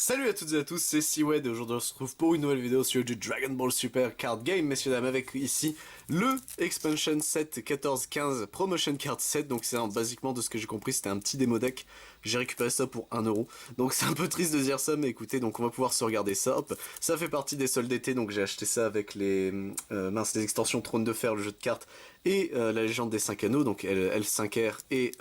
Salut à toutes et à tous, c'est Seawed et aujourd'hui on se retrouve pour une nouvelle vidéo sur du Dragon Ball Super Card Game, messieurs dames, avec ici le Expansion Set 14-15 Promotion Card Set, donc c'est basiquement de ce que j'ai compris, c'était un petit démo deck, j'ai récupéré ça pour 1€, donc c'est un peu triste de dire ça, mais écoutez, donc on va pouvoir se regarder ça, hop, ça fait partie des soldes d'été, donc j'ai acheté ça avec les les extensions Trône de Fer, le jeu de cartes, et la légende des 5 anneaux, donc L5R et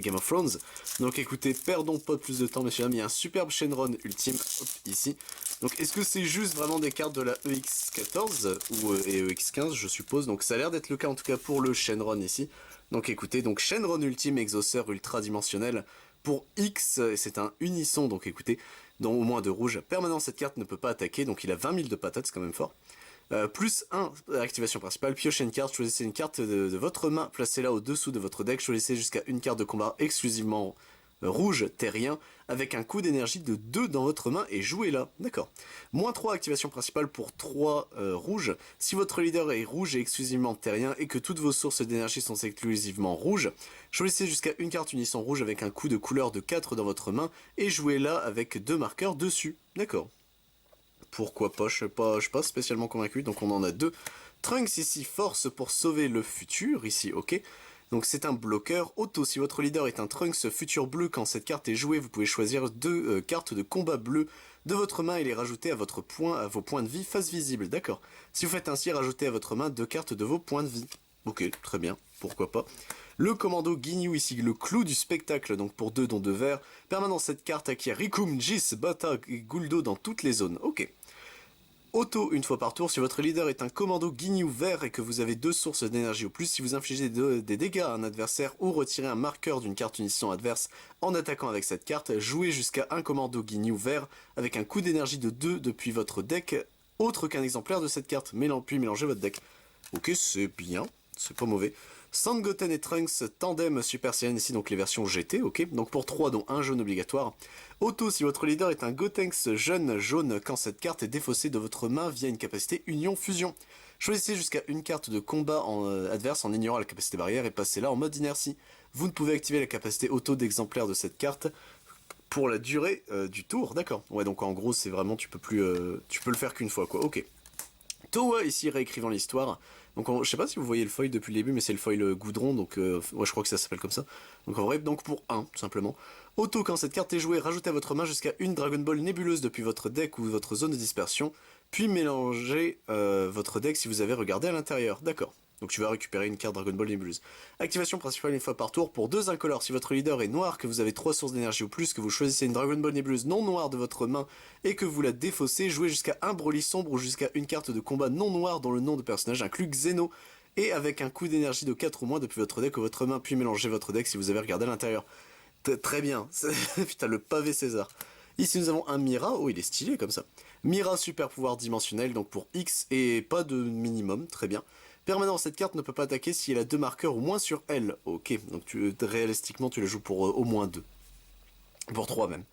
Game of Thrones. Donc écoutez, perdons pas plus de temps, messieurs dames, il y a un superbe Shenron ultime, hop, ici. Donc est-ce que c'est juste vraiment des cartes de la EX14 ou et EX15 je suppose, donc ça a l'air d'être le cas en tout cas pour le Shenron ici. Donc écoutez, donc Shenron ultime exauceur ultra dimensionnel pour X, et c'est un unisson, donc écoutez, dont au moins de rouge. Permanent, cette carte ne peut pas attaquer, donc il a 20 000 de patates, c'est quand même fort. Plus 1, activation principale, piochez une carte, choisissez une carte de votre main, placez-la au-dessous de votre deck, choisissez jusqu'à une carte de combat exclusivement rouge, terrien, avec un coût d'énergie de 2 dans votre main et jouez-la. D'accord. Moins 3, activation principale pour 3 rouges. Si votre leader est rouge et exclusivement terrien et que toutes vos sources d'énergie sont exclusivement rouges, choisissez jusqu'à une carte unisson rouge avec un coût de couleur de 4 dans votre main et jouez-la avec 2 marqueurs dessus. D'accord. Pourquoi pas, je suis pas spécialement convaincu, donc on en a deux. Trunks ici, force pour sauver le futur, ici, ok. Donc c'est un bloqueur auto, si votre leader est un Trunks futur bleu, quand cette carte est jouée, vous pouvez choisir deux cartes de combat bleu de votre main et les rajouter à vos points de vie face visible, d'accord. Si vous faites ainsi, rajoutez à votre main 2 cartes de vos points de vie. Ok, très bien, pourquoi pas. Le commando Ginyu ici, le clou du spectacle, donc pour 2 dons de verre. Permanent, cette carte acquiert Rikum, Jis, Bata et Guldo dans toutes les zones, ok. Auto une fois par tour, si votre leader est un commando Ginyu vert et que vous avez 2 sources d'énergie ou plus, si vous infligez des dégâts à un adversaire ou retirez un marqueur d'une carte unisson adverse en attaquant avec cette carte, jouez jusqu'à un commando Ginyu vert avec un coût d'énergie de 2 depuis votre deck, autre qu'un exemplaire de cette carte, puis mélangez votre deck. Ok, c'est bien, c'est pas mauvais. Sangoten et Trunks Tandem Super Saiyan ici, donc les versions GT, ok. Donc pour 3 dont un jaune obligatoire. Auto, si votre leader est un Gotenks jeune jaune quand cette carte est défaussée de votre main via une capacité Union Fusion. Choisissez jusqu'à une carte de combat adverse en ignorant la capacité barrière et passez-la en mode inertie. Vous ne pouvez activer la capacité auto d'exemplaire de cette carte pour la durée du tour, d'accord. Ouais, donc en gros c'est vraiment tu peux le faire qu'une fois quoi, ok. Towa ici réécrivant l'histoire. Donc je sais pas si vous voyez le foil depuis le début, mais c'est le foil goudron, donc ouais, je crois que ça s'appelle comme ça. Donc en vrai, donc pour 1, tout simplement. Auto, quand cette carte est jouée, rajoutez à votre main jusqu'à une Dragon Ball nébuleuse depuis votre deck ou votre zone de dispersion, puis mélangez votre deck si vous avez regardé à l'intérieur. D'accord. Donc tu vas récupérer une carte Dragon Ball nébuleuse. Activation principale une fois par tour pour 2 incolores. Si votre leader est noir, que vous avez 3 sources d'énergie ou plus, que vous choisissez une Dragon Ball nébuleuse non noire de votre main et que vous la défaussez, jouez jusqu'à un Broly sombre ou jusqu'à une carte de combat non noire dont le nom de personnage inclut Xeno et avec un coût d'énergie de 4 ou moins depuis votre deck ou votre main, puis mélangez votre deck si vous avez regardé à l'intérieur. Très bien. Putain, le pavé César. Ici nous avons un Mira, oh il est stylé comme ça. Mira super pouvoir dimensionnel, donc pour X et pas de minimum, très bien. Permanent, cette carte ne peut pas attaquer si elle a 2 marqueurs ou moins sur elle. Ok, donc réalistiquement tu la joues pour au moins 2. Pour 3 même.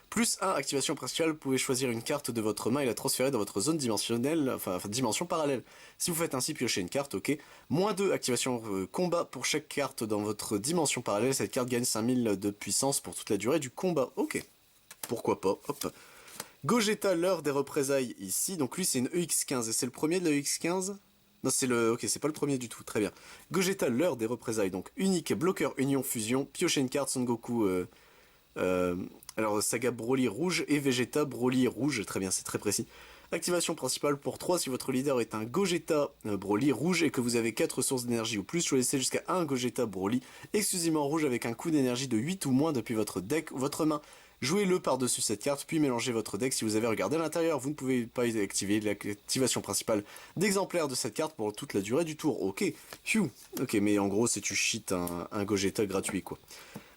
Plus 1, activation principale, vous pouvez choisir une carte de votre main et la transférer dans votre zone dimensionnelle, enfin dimension parallèle. Si vous faites ainsi, piochez une carte, ok. Moins 2, activation combat, pour chaque carte dans votre dimension parallèle, cette carte gagne 5000 de puissance pour toute la durée du combat, ok. Pourquoi pas, hop. Gogeta, l'heure des représailles ici, donc lui c'est une EX15, et c'est le premier de la EX15 ? Non, c'est le... Ok, c'est pas le premier du tout, très bien. Gogeta, l'heure des représailles, donc unique, bloqueur, union, fusion, piochez une carte, Son Goku... alors, Saga Broly rouge et Vegeta Broly rouge, très bien, c'est très précis. Activation principale pour 3, si votre leader est un Gogeta Broly rouge et que vous avez 4 sources d'énergie ou plus, choisissez jusqu'à un Gogeta Broly, exclusivement rouge avec un coût d'énergie de 8 ou moins depuis votre deck ou votre main. Jouez-le par-dessus cette carte, puis mélangez votre deck si vous avez regardé à l'intérieur. Vous ne pouvez pas activer l'activation principale d'exemplaire de cette carte pour toute la durée du tour. Ok, phew. Ok, mais en gros, c'est tu cheats un Gogeta gratuit, quoi.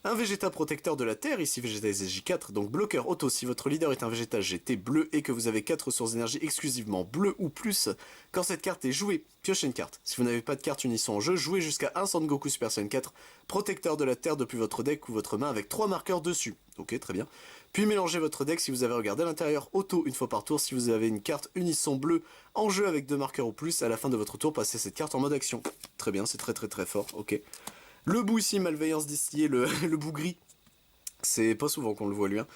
Un Vegeta protecteur de la Terre, ici Vegeta SSJ4, donc bloqueur auto, si votre leader est un Vegeta GT bleu et que vous avez 4 sources d'énergie exclusivement bleu ou plus, quand cette carte est jouée, piochez une carte. Si vous n'avez pas de carte unisson en jeu, jouez jusqu'à un Son Goku Super Saiyan 4, protecteur de la Terre depuis votre deck ou votre main avec 3 marqueurs dessus. Ok, très bien. Puis mélangez votre deck si vous avez regardé à l'intérieur, auto une fois par tour, si vous avez une carte unisson bleu en jeu avec 2 marqueurs ou plus, à la fin de votre tour, passez cette carte en mode action. Très bien, c'est très fort, ok. Le bout ici, malveillance distillée, le bout gris. C'est pas souvent qu'on le voit lui. Hein.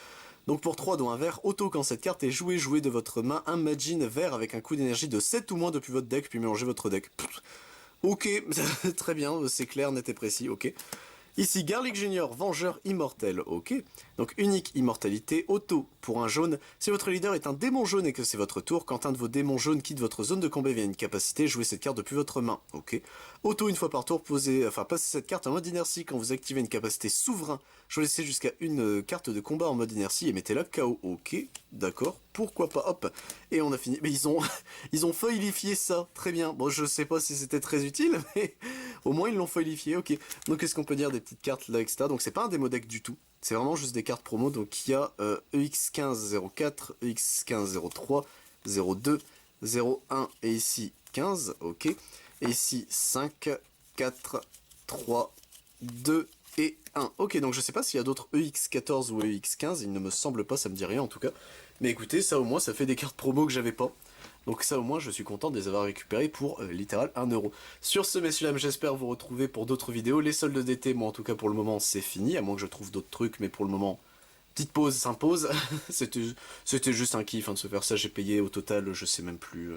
Donc pour 3 dont un vert, auto quand cette carte est jouée, jouez de votre main un Majin vert avec un coût d'énergie de 7 ou moins depuis votre deck, puis mélangez votre deck. Pff, ok, très bien, c'est clair, net et précis, ok. Ici, Garlic Junior, Vengeur Immortel, ok. Donc unique immortalité, auto pour un jaune. Si votre leader est un démon jaune et que c'est votre tour, quand un de vos démons jaunes quitte votre zone de combat via une capacité, jouez cette carte depuis votre main, ok. Auto une fois par tour, passez cette carte en mode inertie quand vous activez une capacité souverain. Choisissez jusqu'à une carte de combat en mode inertie et mettez-la KO, ok. D'accord, pourquoi pas, hop. Et on a fini. Mais ils ont foilifié ça, très bien. Bon, je sais pas si c'était très utile, mais au moins ils l'ont foilifié, ok. Donc qu'est-ce qu'on peut dire des petites cartes là, etc. Donc c'est pas un démo deck du tout. C'est vraiment juste des cartes promo. Donc il y a EX1504, EX1503, 02, 01 et ici 15, ok. Et ici 5, 4, 3, 2 et 1. Ok, donc je sais pas s'il y a d'autres EX14 ou EX15, il ne me semble pas, ça me dit rien en tout cas. Mais écoutez, ça au moins ça fait des cartes promo que j'avais pas. Donc ça au moins je suis content de les avoir récupérées pour littéral 1€. Sur ce messieurs dames, j'espère vous retrouver pour d'autres vidéos. Les soldes d'été, moi en tout cas pour le moment c'est fini, à moins que je trouve d'autres trucs, mais pour le moment, petite pause s'impose. C'était juste un kiff de se faire ça, j'ai payé au total, je sais même plus,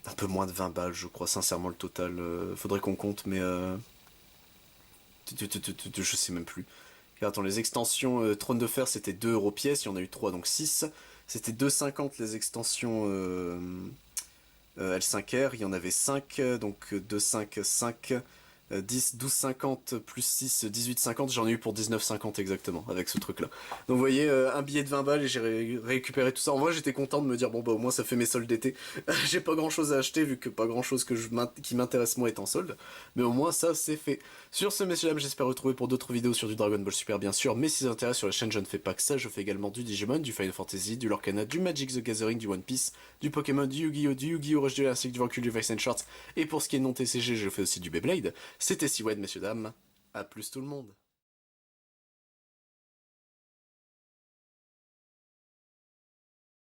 un peu moins de 20 balles je crois, sincèrement le total, faudrait qu'on compte, mais je sais même plus. Attends, les extensions Trône de Fer c'était 2€ pièce, il y en a eu 3 donc 6. C'était 2,50 les extensions L5R, il y en avait 5, donc 2,5, 5, 10, 12,50 plus 6, 18,50, j'en ai eu pour 19,50 exactement avec ce truc là. Donc vous voyez, un billet de 20 balles et j'ai récupéré tout ça. En vrai j'étais content de me dire bon bah au moins ça fait mes soldes d'été. J'ai pas grand chose à acheter vu que pas grand chose qui m'intéresse moi est en solde. Mais au moins ça c'est fait. Sur ce messieurs dames, j'espère vous retrouver pour d'autres vidéos sur du Dragon Ball Super bien sûr. Mais si vous intéresse sur la chaîne, je ne fais pas que ça, je fais également du Digimon, du Final Fantasy, du Lorcana, du Magic the Gathering, du One Piece, du Pokémon, du Yu-Gi-Oh! Rush ainsi que du Recul, du Vice and Shorts. Et pour ce qui est de non TCG, je fais aussi du Beyblade. C'était Siwed, messieurs dames. À plus tout le monde.